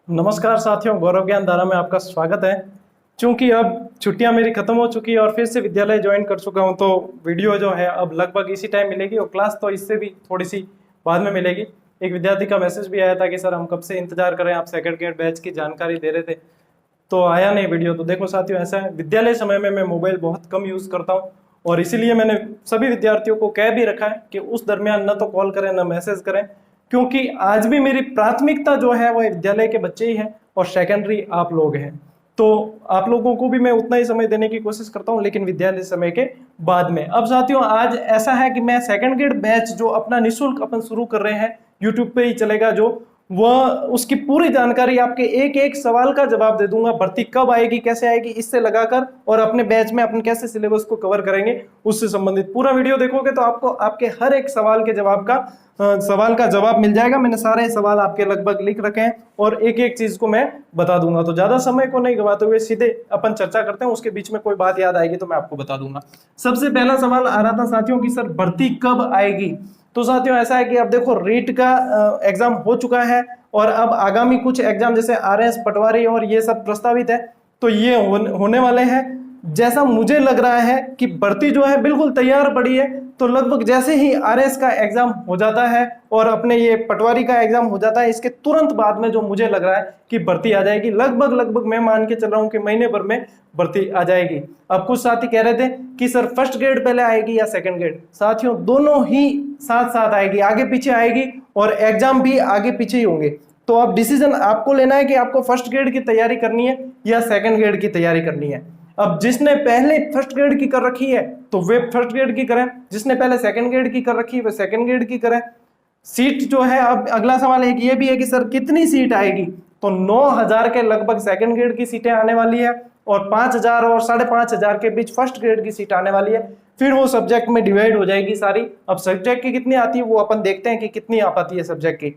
नमस्कार साथियों, गौरव ज्ञान धारा में आपका स्वागत है। चूंकि अब छुट्टियां मेरी खत्म हो चुकी है और फिर से विद्यालय ज्वाइन कर चुका हूं, तो वीडियो जो है अब लगभग इसी टाइम मिलेगी और क्लास तो इससे भी थोड़ी सी बाद में मिलेगी। एक विद्यार्थी का मैसेज भी आया था कि सर हम कब से इंतजार करें, आप सेकंड ग्रेड बैच की जानकारी दे रहे थे तो आया नहीं वीडियो। तो देखो साथियों, ऐसा है, विद्यालय समय में मैं मोबाइल बहुत कम यूज करता हूँ और इसीलिए मैंने सभी विद्यार्थियों को कह भी रखा है कि उस दरमियान न तो कॉल करें न मैसेज करें, क्योंकि आज भी मेरी प्राथमिकता जो है वो विद्यालय के बच्चे ही हैं और सेकेंडरी आप लोग हैं। तो आप लोगों को भी मैं उतना ही समय देने की कोशिश करता हूं, लेकिन विद्यालय समय के बाद में। अब साथियों, आज ऐसा है कि मैं सेकंड ग्रेड बैच जो अपना निःशुल्क अपन शुरू कर रहे हैं, यूट्यूब पे ही चलेगा जो, वह उसकी पूरी जानकारी आपके एक एक सवाल का जवाब दे दूंगा। भर्ती कब आएगी, कैसे आएगी, इससे लगाकर और अपने बैच में अपन कैसे सिलेबस को कवर करेंगे उससे संबंधित पूरा वीडियो देखोगे तो आपको आपके हर एक सवाल के सवाल का जवाब मिल जाएगा। मैंने सारे सवाल आपके लगभग लिख रखे हैं और एक एक चीज को मैं बता दूंगा। तो ज्यादा समय को नहीं गवाते हुए सीधे अपन चर्चा करते हैं, उसके बीच में कोई बात याद आएगी तो मैं आपको बता दूंगा। सबसे पहला सवाल आ रहा था साथियों कि सर भर्ती कब आएगी। तो साथियों ऐसा है कि अब देखो, रीट का एग्जाम हो चुका है और अब आगामी कुछ एग्जाम जैसे आरएस, पटवारी और ये सब प्रस्तावित है, तो ये होने वाले हैं। जैसा मुझे लग रहा है कि भर्ती जो है बिल्कुल तैयार पड़ी है, तो लगभग जैसे ही आरएस का एग्जाम हो जाता है और अपने ये पटवारी का एग्जाम हो जाता है, इसके तुरंत बाद में जो मुझे लग रहा है कि भर्ती आ जाएगी। लगभग मैं मान के चल रहा हूं कि महीने भर में भर्ती आ जाएगी। अब कुछ साथी कह रहे थे कि सर फर्स्ट ग्रेड पहले आएगी या सेकंड ग्रेड। साथियों दोनों ही साथ साथ आएगी, आगे पीछे आएगी और एग्जाम भी आगे पीछे ही होंगे। तो अब डिसीजन आपको लेना है कि आपको फर्स्ट ग्रेड की तैयारी करनी है या सेकंड ग्रेड की तैयारी करनी है। अब जिसने पहले फर्स्ट ग्रेड की कर रखी है तो वे फर्स्ट ग्रेड की करें, जिसने पहले सेकंड ग्रेड की कर रखी है वे सेकंड ग्रेड की करें। सीट जो है, अब अगला सवाल एक ये भी है कि सर कितनी सीट आएगी। तो 9,000 के लगभग सेकंड ग्रेड की सीटें आने वाली है और 5,000 और 5,500 के बीच फर्स्ट ग्रेड की सीट आने वाली है। फिर वो सब्जेक्ट में डिवाइड हो जाएगी सारी। अब सब्जेक्ट की कितनी आती है वो अपन देखते हैं कि कितनी आ पाती है सब्जेक्ट की।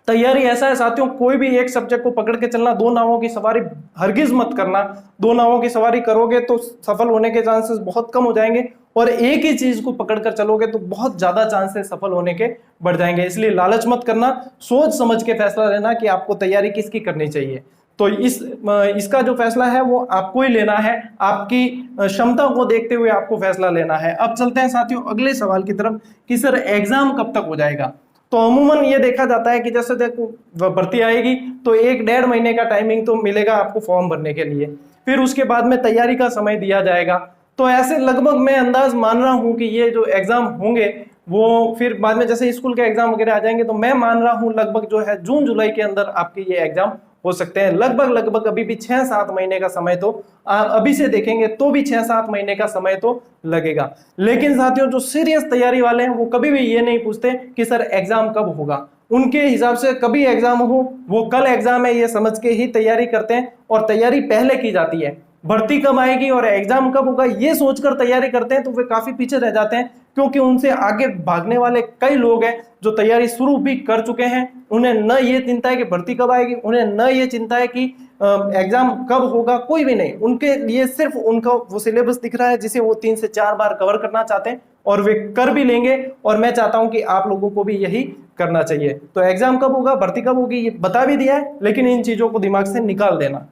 तैयारी ऐसा है साथियों, कोई भी एक सब्जेक्ट को पकड़ के चलना, दो नावों की सवारी हरगिज मत करना। दो नावों की सवारी करोगे तो सफल होने के चांसेस बहुत कम हो जाएंगे और एक ही चीज को पकड़कर चलोगे तो बहुत ज्यादा चांसेस सफल होने के बढ़ जाएंगे। इसलिए लालच मत करना, सोच समझ के फैसला लेना कि आपको तैयारी किसकी करनी चाहिए। तो इसका जो फैसला है वो आपको ही लेना है, आपकी क्षमता को देखते हुए आपको फैसला लेना है। अब चलते हैं साथियों अगले सवाल की तरफ कि सर एग्जाम कब तक हो जाएगा। तो अमूमन ये देखा जाता है कि जैसे देखो भर्ती आएगी तो 1-1.5 महीने का टाइमिंग तो मिलेगा आपको फॉर्म भरने के लिए, फिर उसके बाद में तैयारी का समय दिया जाएगा। तो ऐसे लगभग मैं अंदाज मान रहा हूं कि ये जो एग्जाम होंगे वो फिर बाद में जैसे स्कूल के एग्जाम वगैरह आ जाएंगे, तो मैं मान रहा हूं लगभग जो है जून जुलाई के अंदर आपके ये एग्जाम हो सकते हैं। लगभग अभी भी 6-7 महीने का समय तो आप अभी से देखेंगे तो भी 6-7 महीने का समय तो लगेगा। लेकिन साथियों जो सीरियस तैयारी वाले हैं वो कभी भी ये नहीं पूछते कि सर एग्जाम कब होगा। उनके हिसाब से कभी एग्जाम हो, वो कल एग्जाम है ये समझ के ही तैयारी करते हैं और तैयारी पहले की जाती है। भर्ती कब आएगी और एग्जाम कब होगा ये सोचकर तैयारी करते हैं तो वे काफी पीछे रह जाते हैं, क्योंकि उनसे आगे भागने वाले कई लोग हैं जो तैयारी शुरू भी कर चुके हैं। उन्हें न ये चिंता है कि भर्ती कब आएगी, उन्हें न ये चिंता है कि एग्जाम कब होगा, कोई भी नहीं। उनके लिए सिर्फ उनका वो सिलेबस दिख रहा है जिसे वो 3 से 4 बार कवर करना चाहते हैं और वे कर भी लेंगे। और मैं चाहता हूं कि आप लोगों को भी यही करना चाहिए। तो एग्जाम कब होगा, भर्ती कब होगी ये बता भी दिया है, लेकिन इन चीजों को दिमाग से निकाल देना।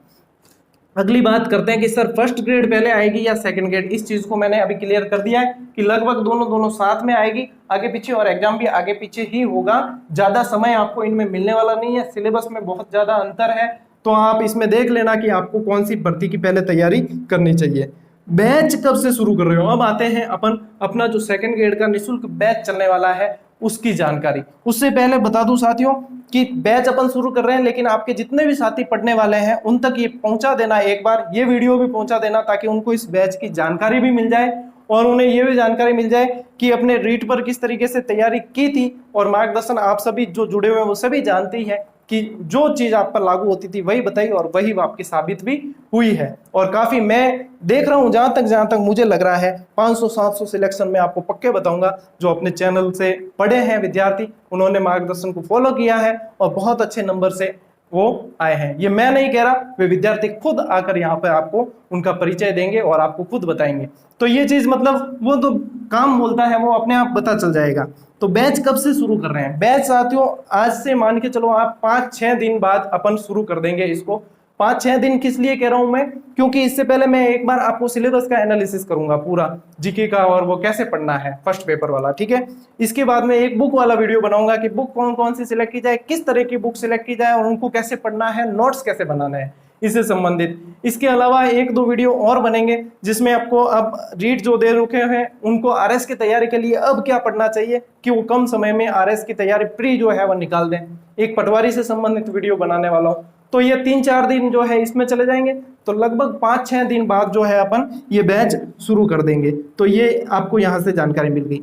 अगली बात करते हैं कि सर फर्स्ट ग्रेड पहले आएगी या सेकंड ग्रेड। इस चीज को मैंने अभी क्लियर कर दिया है कि लगभग दोनों साथ में आएगी, आगे पीछे, और एग्जाम भी आगे पीछे ही होगा। ज्यादा समय आपको इनमें मिलने वाला नहीं है, सिलेबस में बहुत ज्यादा अंतर है। तो आप इसमें देख लेना कि आपको कौन सी भर्ती की पहले तैयारी करनी चाहिए। बैच कब से शुरू कर रहे हो। अब आते हैं अपन अपना जो सेकंड ग्रेड का निःशुल्क बैच चलने वाला है उसकी जानकारी। उससे पहले बता दूं साथियों कि बैच अपन शुरू कर रहे हैं, लेकिन आपके जितने भी साथी पढ़ने वाले हैं उन तक ये पहुंचा देना, एक बार ये वीडियो भी पहुंचा देना, ताकि उनको इस बैच की जानकारी भी मिल जाए और उन्हें ये भी जानकारी मिल जाए कि अपने रीट पर किस तरीके से तैयारी की थी। और मार्गदर्शन आप सभी जो जुड़े हुए हैं वो सभी जानते ही है कि जो चीज आप पर लागू होती थी वही बताई और वही आपकी साबित भी हुई है। और काफी मैं देख रहा हूं, जहां तक मुझे लग रहा है 500-700 सिलेक्शन में आपको पक्के बताऊंगा। जो अपने चैनल से पढ़े हैं विद्यार्थी, उन्होंने मार्गदर्शन को फॉलो किया है और बहुत अच्छे नंबर से वो आए हैं। ये मैं नहीं कह रहा, वे विद्यार्थी खुद आकर यहाँ पे आपको उनका परिचय देंगे और आपको खुद बताएंगे। तो ये चीज मतलब वो तो काम बोलता है, वो अपने आप पता चल जाएगा। तो बैच कब से शुरू कर रहे हैं? बैच साथियों आज से मान के चलो आप 5-6 दिन बाद अपन शुरू कर देंगे इसको। 5-6 दिन किस लिए कह रहा हूं मैं? क्योंकि इससे पहले मैं एक बार आपको सिलेबस का एनालिसिस करूंगा पूरा जीके का, और वो कैसे पढ़ना है फर्स्ट पेपर वाला, ठीक है। इसके बाद में एक बुक वाला वीडियो बनाऊंगा कि बुक कौन कौन सी सिलेक्ट की जाए, किस तरह की बुक सिलेक्ट की जाए और उनको कैसे पढ़ना है, नोट्स कैसे बनाना है इससे संबंधित। इसके अलावा 1-2 वीडियो और बनेंगे जिसमें आपको अब रीट जो दे रखे हैं उनको आरएस की तैयारी के लिए अब क्या पढ़ना चाहिए कि वो कम समय में आरएस की तैयारी प्री जो है वो निकाल दें। एक पटवारी से संबंधित वीडियो बनाने वाला हूं। तो ये 3-4 दिन जो है इसमें चले जाएंगे। तो लगभग 5-6 दिन बाद जो है अपन ये बैच शुरू कर देंगे। तो ये आपको यहाँ से जानकारी मिल गई।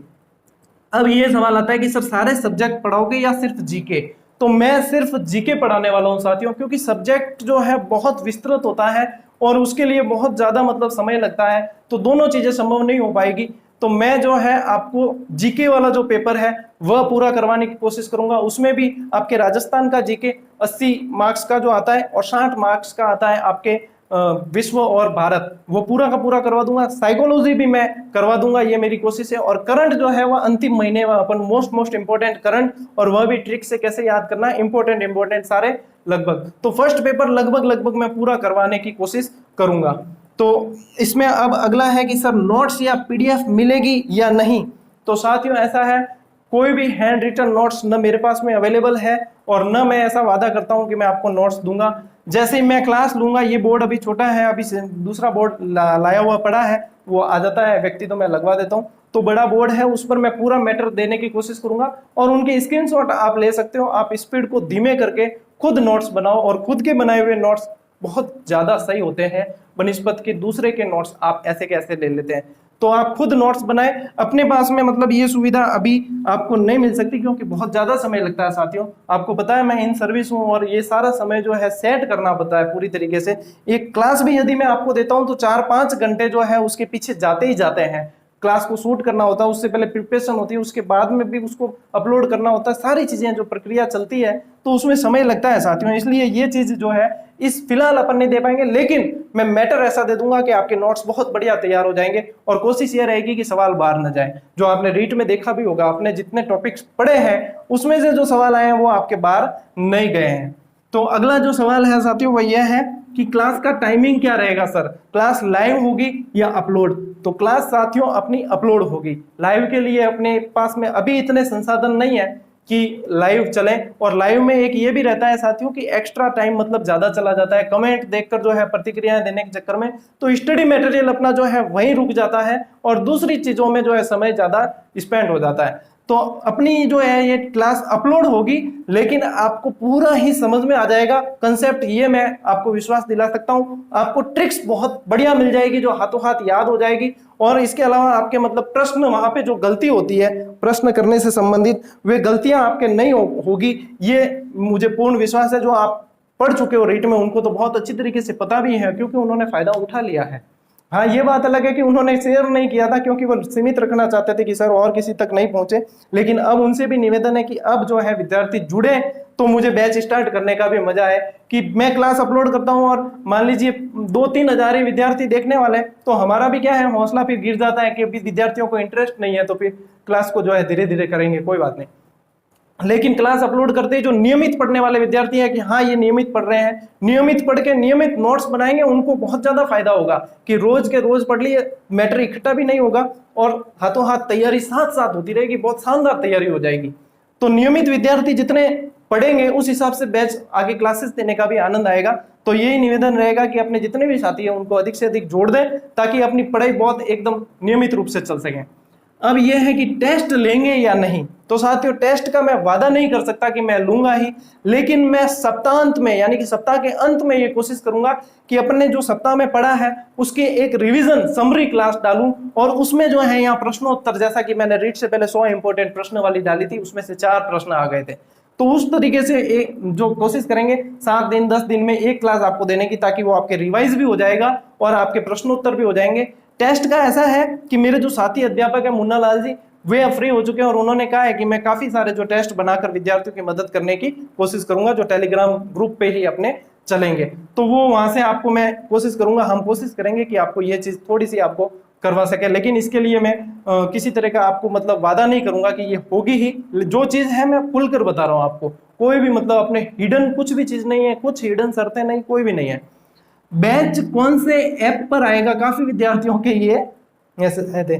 अब ये सवाल आता है कि सर सारे सब्जेक्ट पढ़ाओगे या सिर्फ जीके? तो मैं सिर्फ जीके पढ़ाने वाला हूं साथियों, क्योंकि सब्जेक्ट जो है बहुत विस्तृत होता है और उसके लिए बहुत ज्यादा मतलब समय लगता है, तो दोनों चीजें संभव नहीं हो पाएगी। तो मैं जो है आपको जीके वाला जो पेपर है वह पूरा करवाने की कोशिश करूंगा। उसमें भी आपके राजस्थान का जीके 80 मार्क्स का जो आता है और 60 मार्क्स का आता है आपके विश्व और भारत, वो पूरा का पूरा करवा दूंगा। साइकोलॉजी भी मैं करवा दूंगा, ये मेरी कोशिश है। और करंट जो है वह अंतिम महीने में अपन मोस्ट इंपोर्टेंट करंट, और वह भी ट्रिक से कैसे याद करना है, इंपोर्टेंट सारे लगभग। तो फर्स्ट पेपर लगभग मैं पूरा करवाने की कोशिश करूंगा। तो इसमें अब अगला है कि सर नोट्स या पीडीएफ मिलेगी या नहीं? तो साथियों ऐसा है, कोई भी हैंड रिटन नोट्स न मेरे पास में अवेलेबल है और न मैं ऐसा वादा करता हूं कि मैं आपको नोट्स दूंगा। जैसे ही मैं क्लास लूंगा, ये बोर्ड अभी छोटा है, अभी दूसरा बोर्ड लाया हुआ पड़ा है, वो आ जाता है व्यक्ति तो मैं लगवा देता हूँ। तो बड़ा बोर्ड है, उस पर मैं पूरा मैटर देने की कोशिश करूंगा और उनके स्क्रीनशॉट आप ले सकते हो। आप स्पीड को धीमे करके खुद नोट्स बनाओ और खुद के बनाए हुए नोट्स बहुत ज्यादा सही होते हैं बनिस्बत के दूसरे के नोट्स आप ऐसे कैसे ले लेते हैं। तो आप खुद नोट्स बनाए अपने पास में, मतलब ये सुविधा अभी आपको नहीं मिल सकती क्योंकि बहुत ज्यादा समय लगता है साथियों। आपको पता है मैं इन सर्विस हूँ और ये सारा समय जो है सेट करना पड़ता है पूरी तरीके से। एक क्लास भी यदि मैं आपको देता हूँ तो 4-5 घंटे जो है उसके पीछे जाते ही जाते हैं। क्लास को शूट करना होता है, उससे पहले प्रिपरेशन होती है, उसके बाद में भी उसको अपलोड करना होता है, सारी चीजें जो प्रक्रिया चलती है तो उसमें समय लगता है साथियों। इसलिए ये चीज जो है इस फिलहाल अपन नहीं दे पाएंगे, लेकिन मैं मैटर ऐसा दे दूंगा कि आपके नोट्स बहुत बढ़िया तैयार हो जाएंगे और कोशिश ये रहेगी कि सवाल बाहर न जाए। जो आपने रीट में देखा भी होगा, आपने जितने टॉपिक्स पढ़े हैं उसमें से जो सवाल आए हैं वो आपके बाहर नहीं गए हैं। तो अगला जो सवाल है साथियों वो यह है कि क्लास का टाइमिंग क्या रहेगा सर? क्लास लाइव होगी या अपलोड? तो क्लास साथियों अपनी अपलोड होगी। लाइव के लिए अपने पास में अभी इतने संसाधन नहीं है कि लाइव चले, और लाइव में एक ये भी रहता है साथियों कि एक्स्ट्रा टाइम मतलब ज्यादा चला जाता है कमेंट देखकर जो है, प्रतिक्रियाएं देने के चक्कर में, तो स्टडी मटेरियल अपना जो है वहीं रुक जाता है और दूसरी चीजों में जो है समय ज्यादा स्पेंड हो जाता है। तो अपनी जो है ये क्लास अपलोड होगी, लेकिन आपको पूरा ही समझ में आ जाएगा कंसेप्ट, ये मैं आपको विश्वास दिला सकता हूं। आपको ट्रिक्स बहुत बढ़िया मिल जाएगी जो हाथों हाथ याद हो जाएगी। और इसके अलावा आपके मतलब प्रश्न, वहां पे जो गलती होती है प्रश्न करने से संबंधित, वे गलतियां आपके नहीं होगी, ये मुझे पूर्ण विश्वास है। जो आप पढ़ चुके हो रीट में उनको तो बहुत अच्छी तरीके से पता भी है क्योंकि उन्होंने फायदा उठा लिया है। हाँ, ये बात अलग है कि उन्होंने शेयर नहीं किया था क्योंकि वो सीमित रखना चाहते थे कि सर और किसी तक नहीं पहुंचे, लेकिन अब उनसे भी निवेदन है कि अब जो है विद्यार्थी जुड़े तो मुझे बैच स्टार्ट करने का भी मजा है कि मैं क्लास अपलोड करता हूं और मान लीजिए 2-3 हजार ही विद्यार्थी देखने वाले, तो हमारा भी क्या है हौसला फिर गिर जाता है कि अभी विद्यार्थियों को इंटरेस्ट नहीं है, तो फिर क्लास को जो है धीरे धीरे करेंगे, कोई बात नहीं। लेकिन क्लास अपलोड करते ही जो नियमित पढ़ने वाले विद्यार्थी हैं कि हाँ ये नियमित पढ़ रहे हैं, नियमित पढ़ के नियमित नोट्स बनाएंगे, उनको बहुत ज्यादा फायदा होगा कि रोज के रोज पढ़ लिए, मैटर इकट्ठा भी नहीं होगा और हाथों हाथ तैयारी साथ साथ होती रहेगी, बहुत शानदार तैयारी हो जाएगी। तो नियमित विद्यार्थी जितने पढ़ेंगे उस हिसाब से बैच आगे क्लासेस देने का भी आनंद आएगा। तो यही निवेदन रहेगा कि अपने जितने भी साथी हैं उनको अधिक से अधिक जोड़ दें ताकि अपनी पढ़ाई बहुत एकदम नियमित रूप से चल सके। अब यह है कि टेस्ट लेंगे या नहीं। तो साथियों टेस्ट का मैं वादा नहीं कर सकता कि मैं लूंगा ही, लेकिन मैं सप्ताहांत में यानी कि सप्ताह के अंत में ये कोशिश करूंगा कि अपने जो सप्ताह में पढ़ा है उसके एक रिवीजन समरी क्लास डालूं और उसमें जो है यहाँ प्रश्नोत्तर, जैसा कि मैंने रीट से पहले 100 इंपोर्टेंट प्रश्न वाली डाली थी, उसमें से 4 प्रश्न आ गए थे। तो उस तरीके से एक जो कोशिश करेंगे 7 दिन 10 दिन में एक क्लास आपको देने की, ताकि वो आपके रिवाइज भी हो जाएगा और आपके प्रश्नोत्तर भी हो जाएंगे। टेस्ट का ऐसा है कि मेरे जो साथी अध्यापक है मुन्ना लाल जी, वे अब फ्री हो चुके हैं और उन्होंने कहा है कि मैं काफी सारे जो टेस्ट बनाकर विद्यार्थियों की मदद करने की कोशिश करूंगा, जो टेलीग्राम ग्रुप पे ही अपने चलेंगे। तो वो वहां से आपको मैं कोशिश करूंगा, हम कोशिश करेंगे कि आपको ये चीज थोड़ी सी आपको करवा सके। लेकिन इसके लिए मैं किसी तरह का आपको मतलब वादा नहीं करूंगा कि ये होगी ही। जो चीज है मैं खुलकर बता रहा हूँ आपको, कोई भी मतलब अपने हिडन कुछ भी चीज नहीं है, कुछ हिडन शर्तें नहीं, कोई भी नहीं है। बैच कौन से ऐप पर आएगा, काफी विद्यार्थियों के ये ऐसे थे।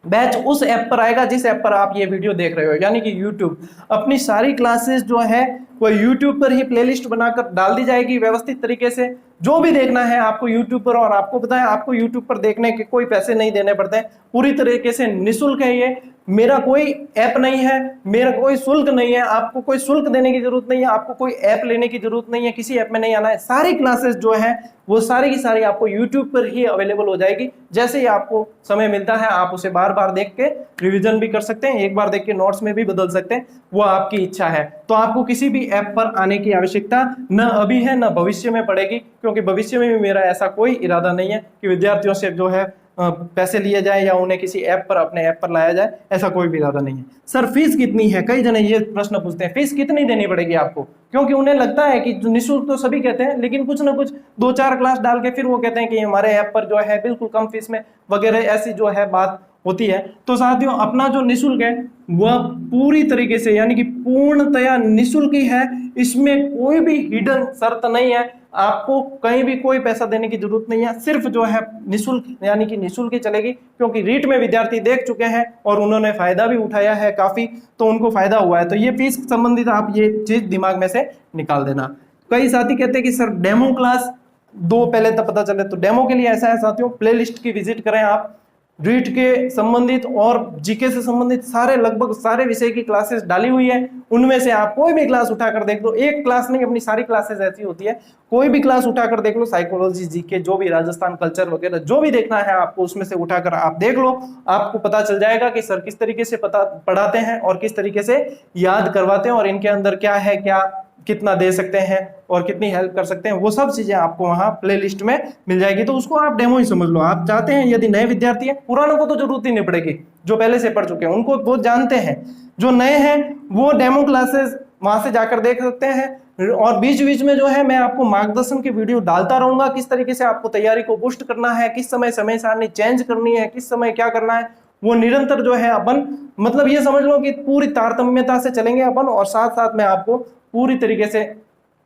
बैच उस ऐप पर आएगा जिस ऐप पर आप ये वीडियो देख रहे हो, यानी कि YouTube। अपनी सारी क्लासेस जो है वो YouTube पर ही प्लेलिस्ट बनाकर डाल दी जाएगी व्यवस्थित तरीके से। जो भी देखना है आपको YouTube पर, और आपको पता है आपको YouTube पर देखने के कोई पैसे नहीं देने पड़ते हैं, पूरी तरीके से निःशुल्क है ये। मेरा कोई ऐप नहीं है, मेरा कोई शुल्क नहीं है, आपको कोई शुल्क देने की जरूरत नहीं है, आपको कोई ऐप लेने की जरूरत नहीं है, किसी ऐप में नहीं आना है। सारी क्लासेस जो है वो सारी की सारी आपको YouTube पर ही अवेलेबल हो जाएगी। जैसे ही आपको समय मिलता है आप उसे बार बार देख के रिवीजन भी कर सकते हैं, एक बार देख के नोट्स में भी बदल सकते हैं, वो आपकी इच्छा है। तो आपको किसी भी ऐप पर आने की आवश्यकता न अभी है न भविष्य में पड़ेगी, क्योंकि भविष्य में भी मेरा ऐसा कोई इरादा नहीं है कि विद्यार्थियों से जो है पैसे लिए जाए या उन्हें किसी ऐप पर अपने ऐप पर लाया जाए, ऐसा कोई भी इरादा नहीं है। सर फीस कितनी है, कई जने ये प्रश्न पूछते हैं, फीस कितनी देनी पड़ेगी आपको? क्योंकि उन्हें लगता है कि निःशुल्क तो सभी कहते हैं, लेकिन कुछ ना कुछ 2-4 क्लास डाल के फिर वो कहते हैं कि हमारे ऐप पर जो है बिल्कुल कम फीस में वगैरह, ऐसी जो है बात होती है। तो साथियों अपना जो निःशुल्क है वह पूरी तरीके से यानी कि पूर्णतया निःशुल्क ही है, इसमें कोई भी हिडन शर्त नहीं है, आपको कहीं भी कोई पैसा देने की जरूरत नहीं है। सिर्फ जो है निःशुल्क यानी कि निःशुल्क ही चलेगी, क्योंकि रीट में विद्यार्थी देख चुके हैं और उन्होंने फायदा भी उठाया है काफी, तो उनको फायदा हुआ है। तो ये फीस संबंधित आप ये चीज दिमाग में से निकाल देना। कई साथी कहते हैं कि सर डेमो क्लास दो पहले तब पता चले, तो डेमो के लिए ऐसा है साथियों, प्लेलिस्ट की विजिट करें आप। रीट के संबंधित और जीके से संबंधित सारे लगभग सारे विषय की क्लासेस डाली हुई है, उनमें से आप कोई भी क्लास उठाकर देख लो। एक क्लास नहीं, अपनी सारी क्लासेस ऐसी होती है, कोई भी क्लास उठाकर देख लो, साइकोलॉजी, जीके, जो भी राजस्थान कल्चर वगैरह जो भी देखना है आपको उसमें से उठाकर आप देख लो। आपको पता चल जाएगा कि सर किस तरीके से पढ़ाते हैं और किस तरीके से याद करवाते हैं, और इनके अंदर क्या है, क्या कितना दे सकते हैं और कितनी हेल्प कर सकते हैं, वो सब चीजें आपको वहां प्लेलिस्ट में मिल जाएगी। तो उसको आप डेमो ही समझ लो। आप चाहते हैं, यदि नए विद्यार्थी हैं, पुरानों को तो जरूरत ही नहीं पड़ेगी, जो पहले से पढ़ चुके हैं उनको वो जानते हैं। जो नए हैं वो डेमो क्लासेस वहां से जाकर देख सकते हैं, और बीच बीच में जो है मैं आपको मार्गदर्शन की वीडियो डालता रहूंगा, किस तरीके से आपको तैयारी को बूस्ट करना है, किस समय समय सारणी चेंज करनी है, किस समय क्या करना है, वो निरंतर जो है अपन मतलब ये समझ लो कि पूरी तारतम्यता से चलेंगे अपन, और साथ साथ में आपको पूरी तरीके से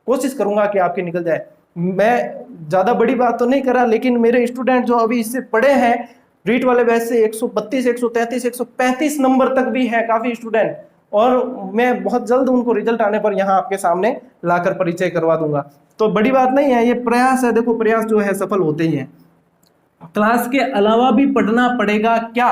कोशिश करूंगा कि आपकी निकल जाए। मैं ज्यादा बड़ी बात तो नहीं करा, लेकिन मेरे स्टूडेंट जो अभी इससे पढ़े हैं रीट वाले बैच से 132, 133, 135 नंबर तक भी है काफी स्टूडेंट, और मैं बहुत जल्द उनको रिजल्ट आने पर यहाँ आपके सामने लाकर परिचय करवा दूंगा। तो बड़ी बात नहीं है, ये प्रयास है, देखो प्रयास जो है सफल होते ही है। क्लास के अलावा भी पढ़ना पड़ेगा क्या?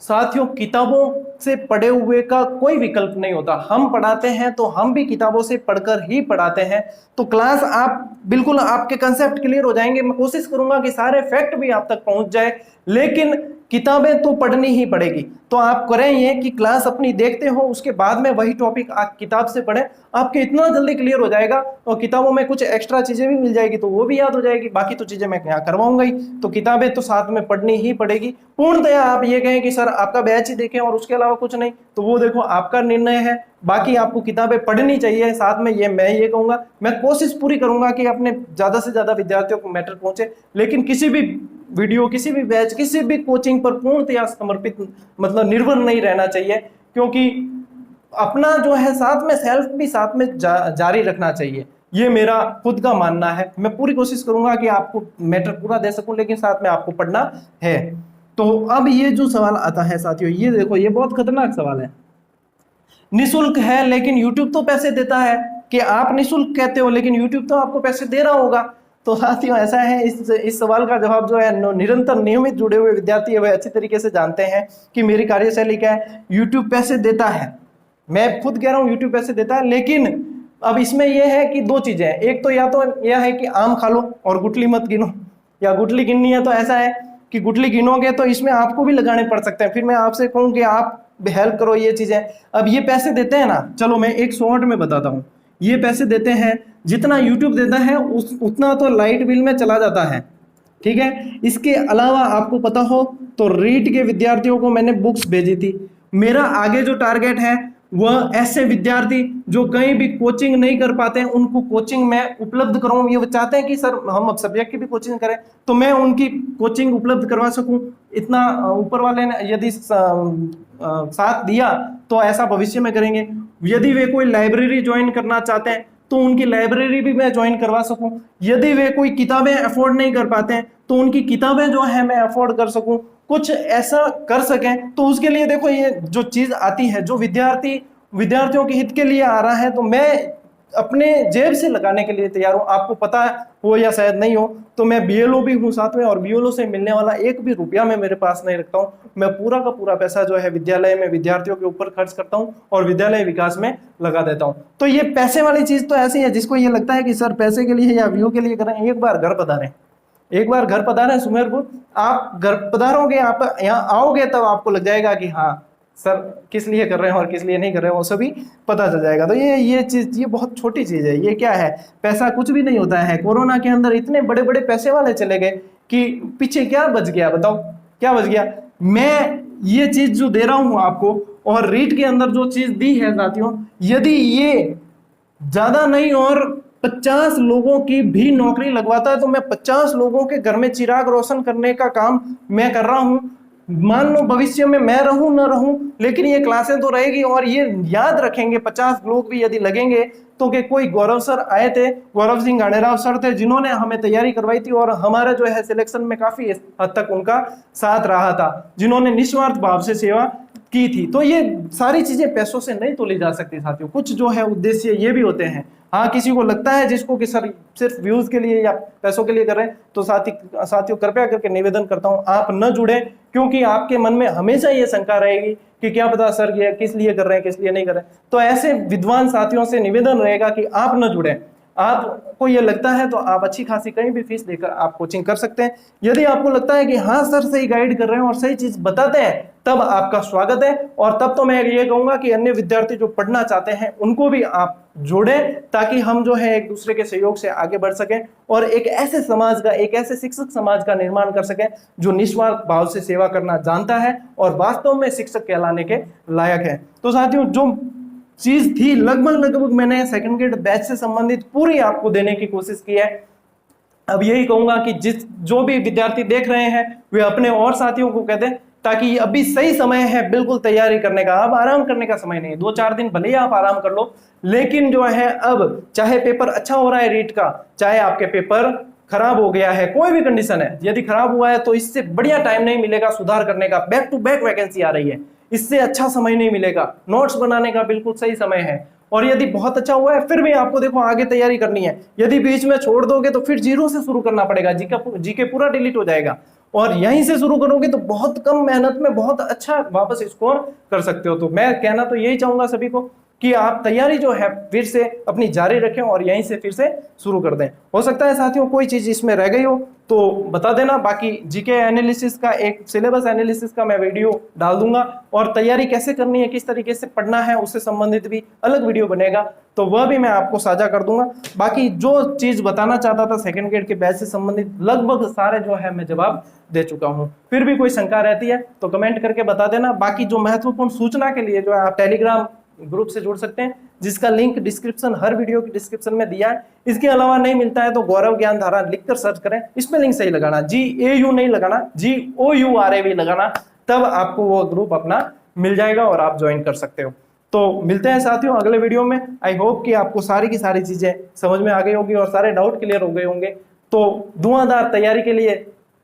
साथियों किताबों से पढ़े हुए का कोई विकल्प नहीं होता। हम पढ़ाते हैं तो हम भी किताबों से पढ़कर ही पढ़ाते हैं। तो क्लास आप बिल्कुल आपके कंसेप्ट क्लियर हो जाएंगे, मैं कोशिश करूंगा कि सारे फैक्ट भी आप तक पहुंच जाए, लेकिन किताबें तो पढ़नी ही पड़ेगी। तो आप करें ये कि क्लास अपनी देखते हो, उसके बाद में वही टॉपिक आप किताब से पढ़ें, आपके इतना जल्दी क्लियर हो जाएगा, और किताबों में कुछ एक्स्ट्रा चीजें भी मिल जाएगी तो वो भी याद हो जाएगी, बाकी तो चीजें मैं यहाँ करवाऊंगा ही। तो किताबें तो साथ में पढ़नी ही पड़ेगी। पूर्णतया आप ये कहें कि सर आपका बैच ही देखें और उसके अलावा कुछ नहीं, तो वो देखो आपका निर्णय है। बाकी आपको किताबें पढ़नी चाहिए साथ में, ये मैं ये कहूंगा। मैं कोशिश पूरी करूंगा कि अपने ज्यादा से ज्यादा विद्यार्थियों को मैटर पहुंचे, लेकिन किसी भी वीडियो, किसी भी बैच, किसी भी कोचिंग पर पूर्णतया समर्पित मतलब निर्भर नहीं रहना चाहिए, क्योंकि अपना जो है साथ में सेल्फ भी साथ में जारी रखना चाहिए। ये मेरा खुद का मानना है। मैं पूरी कोशिश करूंगा कि आपको मैटर पूरा दे सकूं, लेकिन साथ में आपको पढ़ना है। तो अब ये जो सवाल आता है साथियों, ये देखो, ये बहुत खतरनाक सवाल है। निःशुल्क है लेकिन YouTube तो पैसे देता है, कि आप निःशुल्क कहते हो लेकिन YouTube तो आपको पैसे दे रहा होगा। तो साथियों ऐसा है, इस सवाल का जवाब जो है निरंतर नियमित जुड़े हुए विद्यार्थी है वह अच्छी तरीके से जानते हैं कि मेरी कार्यशैली क्या है। YouTube पैसे देता है, मैं खुद कह रहा हूँ YouTube पैसे देता है, लेकिन अब इसमें यह है कि दो चीजें हैं। एक तो या तो यह है कि आम खा लो और गुठली मत गिनो, या गुठली गिननी है तो ऐसा है कि गुठली गिनोगे तो इसमें आपको भी लगाने पड़ सकते हैं। फिर मैं आपसे कहूँ कि आप हेल्प करो ये चीजें। अब ये पैसे देते हैं ना, चलो मैं एक शॉर्ट में बताता हूँ। ये पैसे देते हैं, जितना YouTube देता है उतना तो लाइट बिल में चला जाता है, ठीक है। इसके अलावा आपको पता हो तो रीट के विद्यार्थियों को मैंने बुक्स भेजी थी। मेरा आगे जो टारगेट है वह ऐसे विद्यार्थी जो कहीं भी कोचिंग नहीं कर पाते हैं उनको कोचिंग में उपलब्ध कराऊं। ये चाहते हैं कि सर हम अब सब्जेक्ट की भी कोचिंग करें, तो मैं उनकी कोचिंग उपलब्ध करवा सकूं। इतना ऊपर वाले ने यदि साथ दिया तो ऐसा भविष्य में करेंगे। यदि वे कोई लाइब्रेरी ज्वाइन करना चाहते हैं तो उनकी लाइब्रेरी भी मैं ज्वाइन करवा सकूं। यदि वे कोई किताबें अफोर्ड नहीं कर पाते हैं तो उनकी किताबें जो है मैं अफोर्ड कर सकूं, कुछ ऐसा कर सकें। तो उसके लिए देखो ये जो चीज आती है, जो विद्यार्थियों के हित के लिए आ रहा है, तो मैं अपने जेब से लगाने के लिए तैयार हूं। आपको पता हो या शायद नहीं हो, तो मैं बीएलओ भी हूं साथ में, और बीएलओ से मिलने वाला एक भी रुपया मैं मेरे पास नहीं रखता हूं। मैं पूरा का पूरा पैसा जो है विद्यालय में विद्यार्थियों के ऊपर खर्च करता हूं और विद्यालय विकास में लगा देता हूं। तो ये पैसे वाली चीज तो ऐसी है जिसको ये लगता है कि सर पैसे के लिए या व्यू के लिए करें, एक बार घर पधारें, एक बार घर पधारें सुमेरपुर। आप घर पधारोगे, आप यहाँ आओगे, तब आपको लग जाएगा कि हाँ सर किस लिए कर रहे हैं और किस लिए नहीं कर रहे हैं, वो सभी पता चल जाएगा। तो ये चीज, ये बहुत छोटी चीज है। ये क्या है, पैसा कुछ भी नहीं होता है। कोरोना के अंदर इतने बड़े बड़े पैसे वाले चले गए कि पीछे क्या बच गया, बताओ क्या बच गया। मैं ये चीज जो दे रहा हूं आपको, और रीट के अंदर जो चीज दी है साथियों, यदि ये ज्यादा नहीं और 50 लोगों की भी नौकरी लगवाता है, तो मैं 50 लोगों के घर में चिराग रोशन करने का काम मैं कर रहा हूं। मान लो भविष्य में मैं रहूं न रहूं, लेकिन ये क्लासें तो रहेगी, और ये याद रखेंगे 50 लोग भी यदि लगेंगे तो कि कोई गौरव सर आए थे, गौरव सिंह गानेराव सर थे, जिन्होंने हमें तैयारी करवाई थी और हमारा जो है सिलेक्शन में काफी हद तक उनका साथ रहा था, जिन्होंने निस्वार्थ भाव से सेवा की थी। तो ये सारी चीजें पैसों से नहीं तोली जा सकती साथियों। कुछ जो है उद्देश्य ये भी होते हैं। हाँ, किसी को लगता है जिसको कि सर सिर्फ व्यूज के लिए या पैसों के लिए कर रहे हैं, तो साथियों कृपया करके निवेदन करता हूं आप न जुड़े, क्योंकि आपके मन में हमेशा ये शंका रहेगी कि क्या पता सर ये किस लिए कर रहे हैं, किस लिए नहीं कर रहे हैं। तो ऐसे विद्वान साथियों से निवेदन रहेगा कि आप न जुड़े। आपको ये लगता है तो आप अच्छी खासी कहीं भी फीस देकर आप कोचिंग कर सकते हैं। यदि आपको लगता है कि हाँ सर सही गाइड कर रहे हैं और सही चीज बताते हैं, तब आपका स्वागत है। और तब तो मैं ये कहूंगा कि अन्य विद्यार्थी जो पढ़ना चाहते हैं उनको भी आप जोड़ें, ताकि हम जो है एक दूसरे के सहयोग से आगे बढ़ सकें और एक ऐसे समाज का, एक ऐसे शिक्षक समाज का निर्माण कर सकें जो निस्वार्थ भाव से सेवा करना जानता है और वास्तव में शिक्षक कहलाने के लायक है। तो साथियों, जो चीज थी लगभग मैंने सेकंड ग्रेड बैच से संबंधित पूरी आपको देने की कोशिश की है। अब यही कहूंगा कि जो भी विद्यार्थी देख रहे हैं वे अपने और साथियों को कह दें, ताकि अभी सही समय है बिल्कुल तैयारी करने का। अब आराम करने का समय नहीं है। 2-4 दिन भले ही आप आराम कर लो, लेकिन जो है अब चाहे पेपर अच्छा हो रहा है रीट का, चाहे आपके पेपर खराब हो गया है, कोई भी कंडीशन है, यदि खराब हुआ है तो इससे बढ़िया टाइम नहीं मिलेगा सुधार करने का। बैक टू बैक वैकेंसी आ रही है, इससे अच्छा समय नहीं मिलेगा। नोट्स बनाने का बिल्कुल सही समय है। और यदि बहुत अच्छा हुआ है फिर भी आपको देखो आगे तैयारी करनी है। यदि बीच में छोड़ दोगे तो फिर जीरो से शुरू करना पड़ेगा, जीके पूरा डिलीट हो जाएगा। और यहीं से शुरू करोगे तो बहुत कम मेहनत में बहुत अच्छा वापस स्कोर कर सकते हो। तो मैं कहना तो यही चाहूंगा सभी को कि आप तैयारी जो है फिर से अपनी जारी रखें और यहीं से फिर से शुरू कर दें। हो सकता है साथियों कोई चीज इसमें रह गई हो तो बता देना। बाकी जीके एनालिसिस का, एक सिलेबस एनालिसिस का मैं वीडियो डाल दूंगा, और तैयारी कैसे करनी है, किस तरीके से पढ़ना है, उससे संबंधित भी अलग वीडियो बनेगा, तो वह भी मैं आपको साझा कर दूंगा। बाकी जो चीज बताना चाहता था सेकंड ग्रेड के बैच से संबंधित लगभग सारे जो है मैं जवाब दे चुका हूं। फिर भी कोई शंका रहती है तो कमेंट करके बता देना। बाकी जो महत्वपूर्ण सूचना के लिए जो है आप टेलीग्राम ग्रुप से जुड़ सकते हैं, जिसका लिंक डिस्क्रिप्शन, हर वीडियो की डिस्क्रिप्शन में दिया है। इसके अलावा नहीं मिलता है तो गौरव ज्ञान धारा लिखकर सर्च करें, स्पेलिंग सही लगाना, GAU नहीं लगाना, GOURAV लगाना, तब आपको वो ग्रुप अपना मिल जाएगा और आप ज्वाइन कर सकते हो। तो मिलते हैं साथियों अगले वीडियो में। आई होप कि आपको सारी की सारी चीजें समझ में आ गई होगी और सारे डाउट क्लियर हो गए होंगे। तो धुआंधार तैयारी के लिए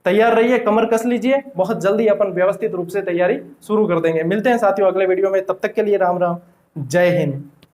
तैयार रहिए, कमर कस लीजिए, बहुत जल्दी अपन व्यवस्थित रूप से तैयारी शुरू कर देंगे। मिलते हैं साथियों अगले वीडियो में, तब तक के लिए राम राम, जय हिंद।